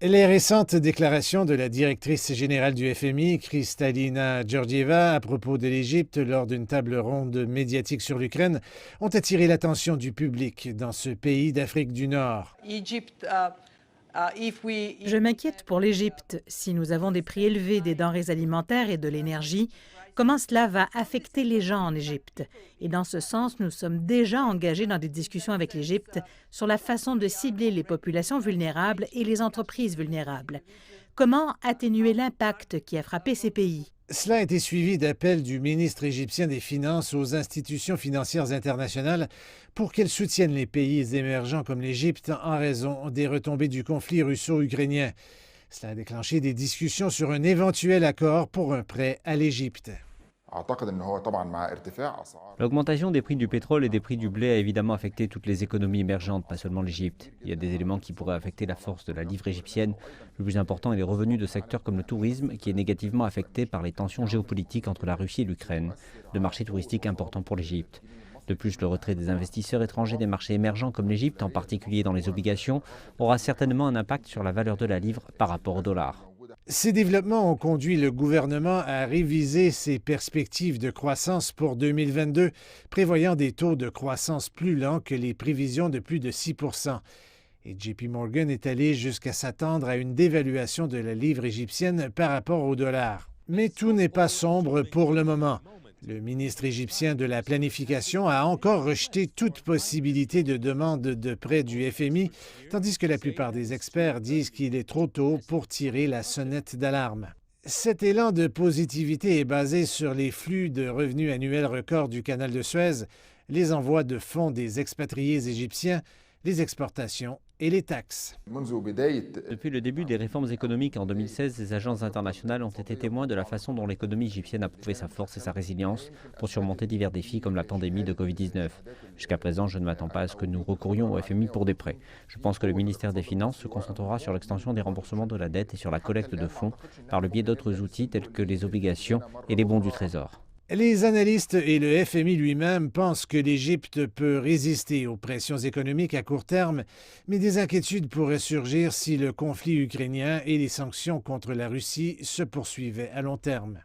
Les récentes déclarations de la directrice générale du FMI, Kristalina Georgieva, à propos de l'Égypte lors d'une table ronde médiatique sur l'Ukraine, ont attiré l'attention du public dans ce pays d'Afrique du Nord. Je m'inquiète pour l'Égypte. Si nous avons des prix élevés des denrées alimentaires et de l'énergie, comment cela va affecter les gens en Égypte? Et dans ce sens, nous sommes déjà engagés dans des discussions avec l'Égypte sur la façon de cibler les populations vulnérables et les entreprises vulnérables. Comment atténuer l'impact qui a frappé ces pays? Cela a été suivi d'appels du ministre égyptien des Finances aux institutions financières internationales pour qu'elles soutiennent les pays émergents comme l'Égypte en raison des retombées du conflit russo-ukrainien. Cela a déclenché des discussions sur un éventuel accord pour un prêt à l'Égypte. L'augmentation des prix du pétrole et des prix du blé a évidemment affecté toutes les économies émergentes, pas seulement l'Égypte. Il y a des éléments qui pourraient affecter la force de la livre égyptienne. Le plus important est les revenus de secteurs comme le tourisme, qui est négativement affecté par les tensions géopolitiques entre la Russie et l'Ukraine, le marché touristique important pour l'Égypte. De plus, le retrait des investisseurs étrangers des marchés émergents comme l'Égypte, en particulier dans les obligations, aura certainement un impact sur la valeur de la livre par rapport au dollar. Ces développements ont conduit le gouvernement à réviser ses perspectives de croissance pour 2022, prévoyant des taux de croissance plus lents que les prévisions de plus de 6 Et JP Morgan est allé jusqu'à s'attendre à une dévaluation de la livre égyptienne par rapport au dollar. Mais tout n'est pas sombre pour le moment. Le ministre égyptien de la Planification a encore rejeté toute possibilité de demande de prêt du FMI, tandis que la plupart des experts disent qu'il est trop tôt pour tirer la sonnette d'alarme. Cet élan de positivité est basé sur les flux de revenus annuels records du canal de Suez, les envois de fonds des expatriés égyptiens, les exportations et les taxes. Depuis le début des réformes économiques en 2016, les agences internationales ont été témoins de la façon dont l'économie égyptienne a prouvé sa force et sa résilience pour surmonter divers défis comme la pandémie de Covid-19. Jusqu'à présent, je ne m'attends pas à ce que nous recourions au FMI pour des prêts. Je pense que le ministère des Finances se concentrera sur l'extension des remboursements de la dette et sur la collecte de fonds par le biais d'autres outils tels que les obligations et les bons du Trésor. Les analystes et le FMI lui-même pensent que l'Égypte peut résister aux pressions économiques à court terme, mais des inquiétudes pourraient surgir si le conflit ukrainien et les sanctions contre la Russie se poursuivaient à long terme.